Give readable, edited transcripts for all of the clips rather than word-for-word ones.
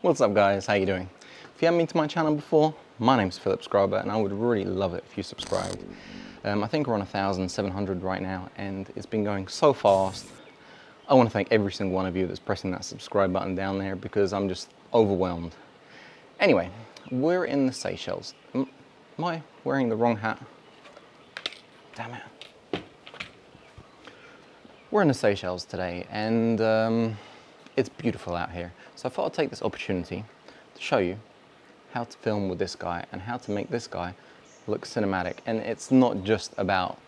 What's up guys, how you doing? If you haven't been to my channel before, my name's Philip Scrubber and I would really love it if you subscribed. I think we're on 1,700 right now and it's been going so fast. I want to thank every single one of you that's pressing that subscribe button down there because I'm just overwhelmed. Anyway, we're in the Seychelles. Am I wearing the wrong hat? Damn it. We're in the Seychelles today and it's beautiful out here. So I thought I'd take this opportunity to show you how to film with this guy and how to make this guy look cinematic. And it's not just about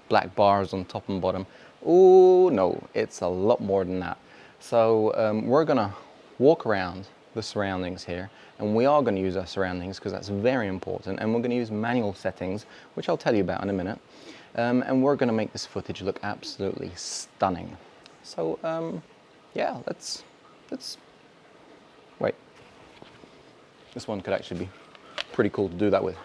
black bars on top and bottom. Oh no, it's a lot more than that. So we're gonna walk around the surroundings here, and we are gonna use our surroundings because that's very important, and we're gonna use manual settings, which I'll tell you about in a minute. And we're gonna make this footage look absolutely stunning. So yeah, let's wait. This one could actually be pretty cool to do that with.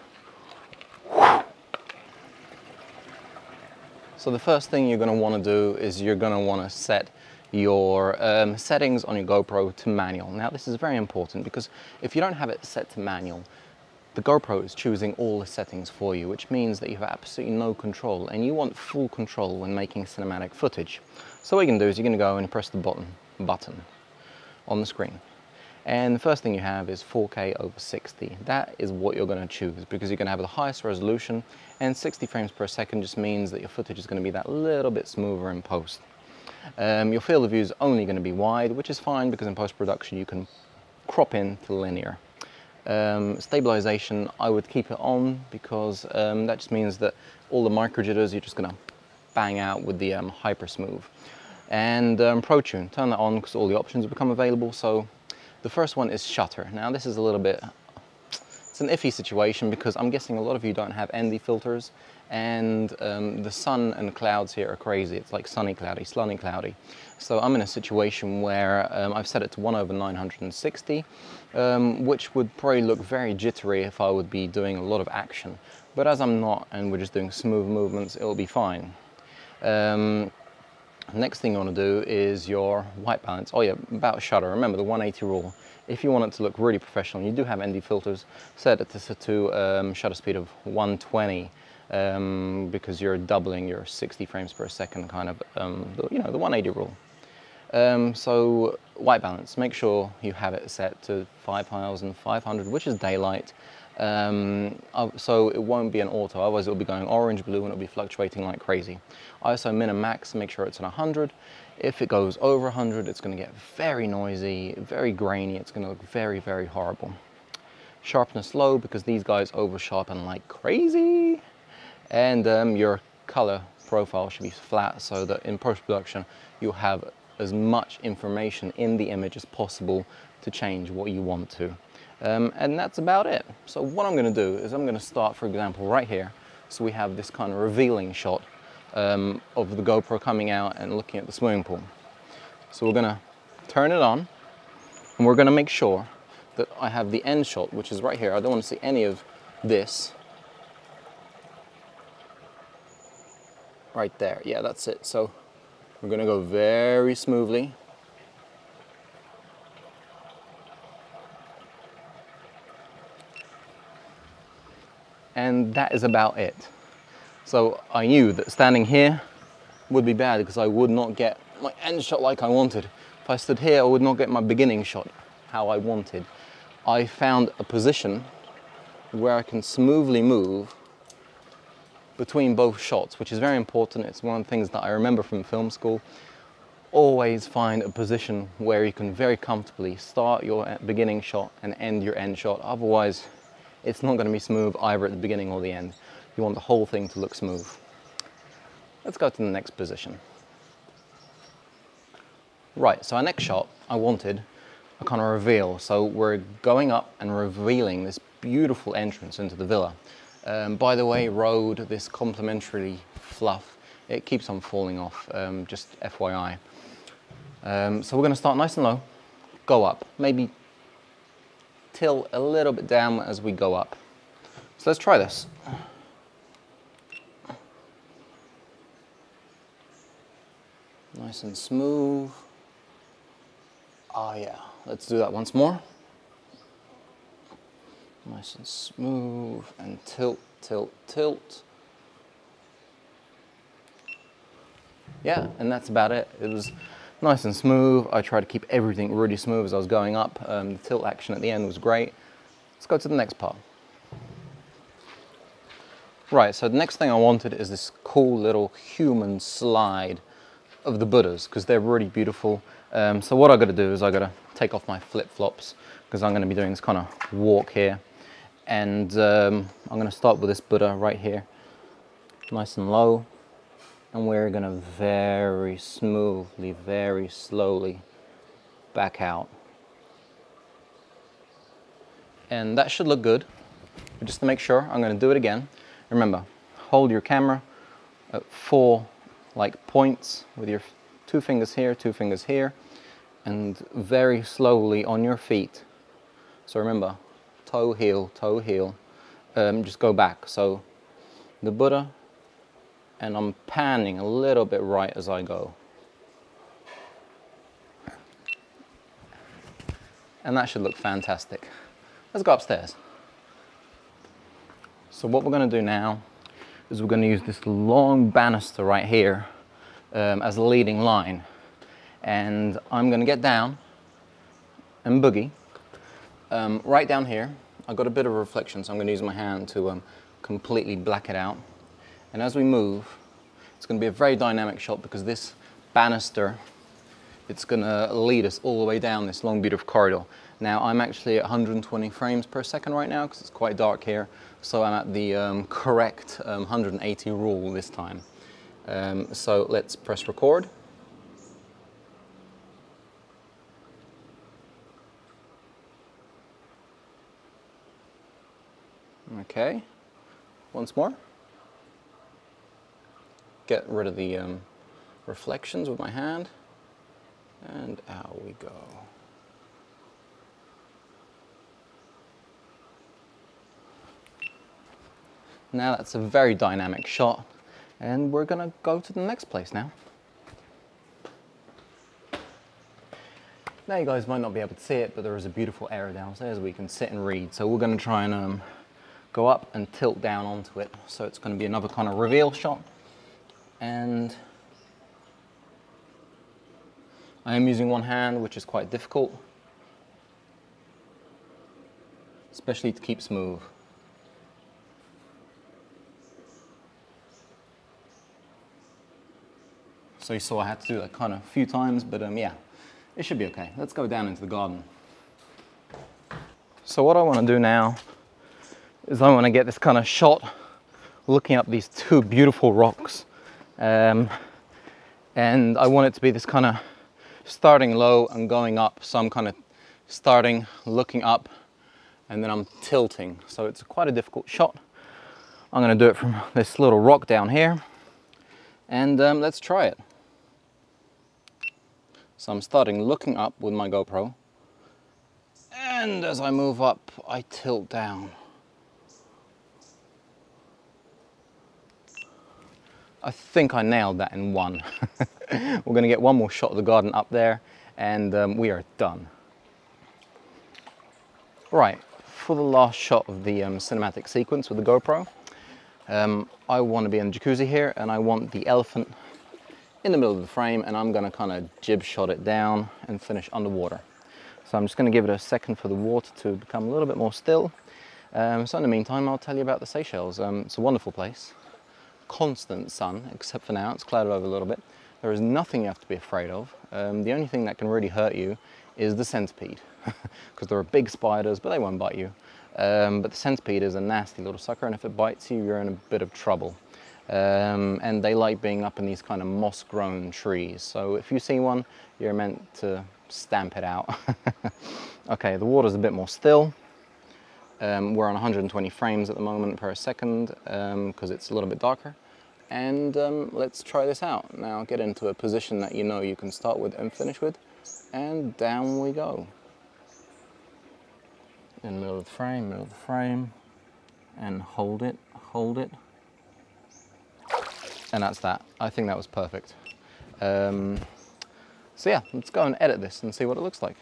So the first thing you're going to want to do is you're going to want to set your settings on your GoPro to manual. Now this is very important because if you don't have it set to manual, the GoPro is choosing all the settings for you, which means that you have absolutely no control, and you want full control when making cinematic footage. So what you can do is you're going to go and press the button on the screen. And the first thing you have is 4K over 60. That is what you're going to choose because you're going to have the highest resolution, and 60 frames per second just means that your footage is going to be that little bit smoother in post. Your field of view is only going to be wide, which is fine because in post-production you can crop in to linear. Stabilization, I would keep it on because that just means that all the micro jitters you're just going to bang out with the hyper smooth. And ProTune, turn that on because all the options will become available. So the first one is shutter. Now this is a little bit, it's an iffy situation because I'm guessing a lot of you don't have ND filters, and the sun and the clouds here are crazy. It's like sunny cloudy, slunny cloudy. So I'm in a situation where I've set it to 1/960, which would probably look very jittery if I would be doing a lot of action. But as I'm not and we're just doing smooth movements, it'll be fine. Next thing you want to do is your white balance. Oh yeah, about shutter. Remember the 180 rule. If you want it to look really professional, you do have ND filters, set it to shutter speed of 120 because you're doubling your 60 frames per second kind of, you know, the 180 rule. So white balance, make sure you have it set to 5500, which is daylight. So it won't be an auto, otherwise it'll be going orange, blue, and it'll be fluctuating like crazy. ISO min and max, make sure it's at 100. If it goes over 100, it's going to get very noisy, very grainy. It's going to look very, very horrible. Sharpness low because these guys over sharpen like crazy. And your color profile should be flat so that in post-production you'll have as much information in the image as possible to change what you want to. And that's about it. So what I'm going to do is I'm going to start, for example, right here. So we have this kind of revealing shot of the GoPro coming out and looking at the swimming pool. So we're going to turn it on, and we're going to make sure that I have the end shot, which is right here. I don't want to see any of this. Right there. Yeah, that's it. So we're going to go very smoothly. And that is about it. So I knew that standing here would be bad because I would not get my end shot like I wanted. If I stood here, I would not get my beginning shot how I wanted. I found a position where I can smoothly move between both shots, which is very important. It's one of the things that I remember from film school. Always find a position where you can very comfortably start your beginning shot and end your end shot. Otherwise, it's not going to be smooth either at the beginning or the end. You want the whole thing to look smooth. Let's go to the next position. Right, so our next shot, I wanted a kind of reveal. So we're going up and revealing this beautiful entrance into the villa. By the way, Rode, this complimentary fluff, it keeps on falling off, just FYI. So we're going to start nice and low, go up, maybe tilt a little bit down as we go up. So let's try this. Nice and smooth. Oh yeah, let's do that once more. Nice and smooth, and tilt, tilt, tilt. Yeah, and that's about it. It was nice and smooth. I tried to keep everything really smooth as I was going up. The tilt action at the end was great. Let's go to the next part. Right, so the next thing I wanted is this cool little human slide of the Buddhas, because they're really beautiful. So what I got to do is I got to take off my flip-flops, because I'm going to be doing this kind of walk here. And I'm going to start with this Buddha right here, nice and low. And we're going to very smoothly, very slowly back out. And that should look good. But just to make sure, I'm going to do it again. Remember, hold your camera at 4 points with your 2 fingers here, and very slowly on your feet. So remember, toe, heel, just go back. So the Buddha, and I'm panning a little bit right as I go. And that should look fantastic. Let's go upstairs. So what we're going to do now is we're going to use this long banister right here as a leading line. And I'm going to get down and boogie. Right down here, I've got a bit of reflection, so I'm going to use my hand to completely black it out. And as we move, it's going to be a very dynamic shot, because this banister, it's going to lead us all the way down this long, beautiful corridor. Now, I'm actually at 120 frames per second right now, because it's quite dark here. So I'm at the correct 180 rule this time. So let's press record. Okay, once more. Get rid of the reflections with my hand, and out we go. Now that's a very dynamic shot, and we're gonna go to the next place now. Now you guys might not be able to see it, but there is a beautiful area downstairs where you can sit and read. So we're gonna try and go up and tilt down onto it. So it's gonna be another kind of reveal shot. And I am using one hand, which is quite difficult, especially to keep smooth. So you saw I had to do that kind of a few times, but yeah, it should be okay. Let's go down into the garden. So what I want to do now is I want to get this kind of shot looking up these 2 beautiful rocks. And I want it to be this kind of starting low and going up. So I'm kind of starting, looking up, and then I'm tilting. So it's quite a difficult shot. I'm going to do it from this little rock down here. And let's try it. So I'm starting looking up with my GoPro. And as I move up, I tilt down. I think I nailed that in 1. We're going to get one more shot of the garden up there, and we are done. Right, for the last shot of the cinematic sequence with the GoPro, I want to be in the jacuzzi here, and I want the elephant in the middle of the frame, and I'm going to kind of jib shot it down and finish underwater. So I'm just going to give it a second for the water to become a little bit more still. So in the meantime, I'll tell you about the Seychelles. It's a wonderful place. Constant sun, except for now, it's clouded over a little bit. There is nothing you have to be afraid of. The only thing that can really hurt you is the centipede, because there are big spiders, but they won't bite you. But the centipede is a nasty little sucker, and if it bites you, you're in a bit of trouble. And they like being up in these kind of moss-grown trees. So if you see one, you're meant to stamp it out. Okay, the water's a bit more still. We're on 120 frames at the moment per second, because it's a little bit darker. And let's try this out. Now get into a position that you know you can start with and finish with, and down we go. In the middle of the frame, and hold it. And that's that. I think that was perfect. So yeah, let's go and edit this and see what it looks like.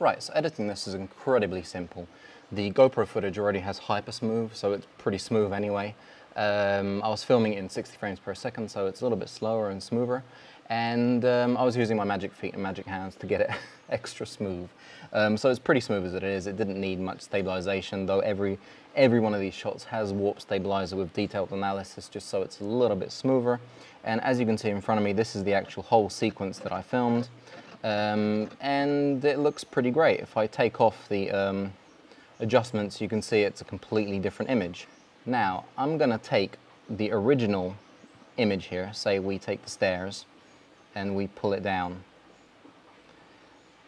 Right, so editing this is incredibly simple. The GoPro footage already has hyper smooth, so it's pretty smooth anyway. I was filming it in 60 frames per second, so it's a little bit slower and smoother. And I was using my magic feet and magic hands to get it extra smooth. So it's pretty smooth as it is. It didn't need much stabilization, though every one of these shots has warp stabilizer with detailed analysis, just so it's a little bit smoother. And as you can see in front of me, this is the actual whole sequence that I filmed. And it looks pretty great. If I take off the adjustments, you can see it's a completely different image. Now, I'm gonna take the original image here, say we take the stairs, and we pull it down.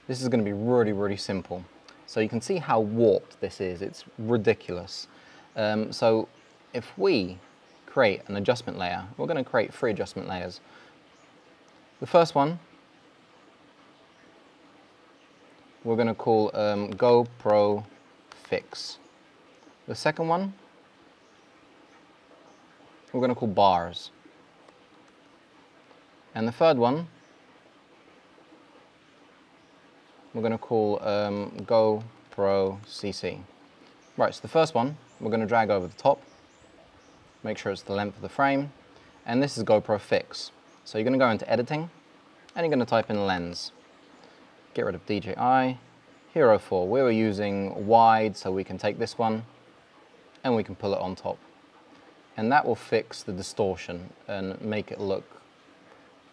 This is gonna be really, really simple. So you can see how warped this is. It's ridiculous. So if we create an adjustment layer, we're gonna create 3 adjustment layers. The first one, we're going to call GoPro Fix. The second one, we're going to call Bars. And the third one, we're going to call GoPro CC. Right, so the first one, we're going to drag over the top, make sure it's the length of the frame, and this is GoPro Fix. So you're going to go into editing, and you're going to type in lens. Get rid of DJI, Hero 4. We were using wide, so we can take this one and we can pull it on top. And that will fix the distortion and make it look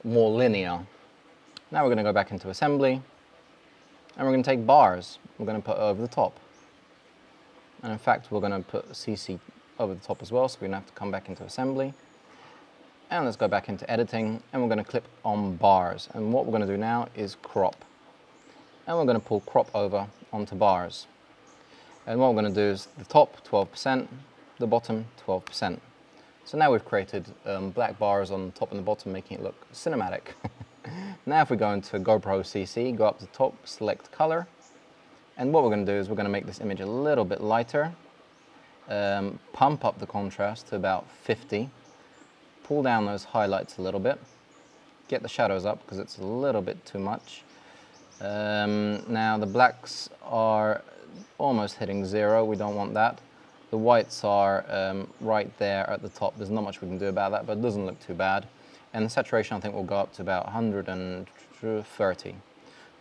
more linear. Now we're going to go back into assembly and we're going to take bars. We're going to put over the top. And in fact, we're going to put CC over the top as well, so we're going to have to come back into assembly. And let's go back into editing and we're going to clip on bars. And what we're going to do now is crop. And we're going to pull crop over onto bars. And what we're going to do is the top 12%, the bottom 12%. So now we've created black bars on the top and the bottom, making it look cinematic. Now if we go into GoPro CC, go up to the top, select color. And what we're going to do is we're going to make this image a little bit lighter. Pump up the contrast to about 50. Pull down those highlights a little bit. Get the shadows up because it's a little bit too much. Now the blacks are almost hitting 0, we don't want that. The whites are right there at the top. There's not much we can do about that, but it doesn't look too bad. And the saturation I think will go up to about 130.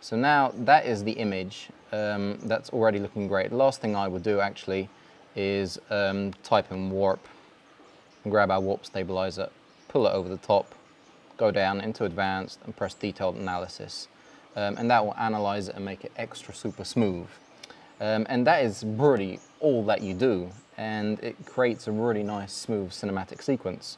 So now that is the image. That's already looking great. The last thing I would do actually is type in warp and grab our warp stabilizer, pull it over the top, go down into advanced and press detailed analysis. And that will analyze it and make it extra super smooth. And that is really all that you do, and it creates a really nice smooth cinematic sequence.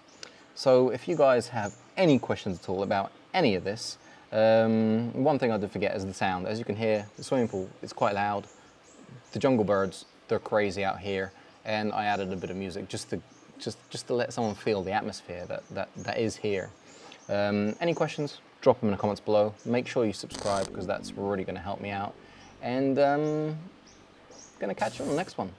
So if you guys have any questions at all about any of this, one thing I did forget is the sound. As you can hear, the swimming pool is quite loud. The jungle birds, they're crazy out here, and I added a bit of music just to let someone feel the atmosphere that is here. Any questions? Drop them in the comments below. Make sure you subscribe because that's really going to help me out. And going to catch you on the next one.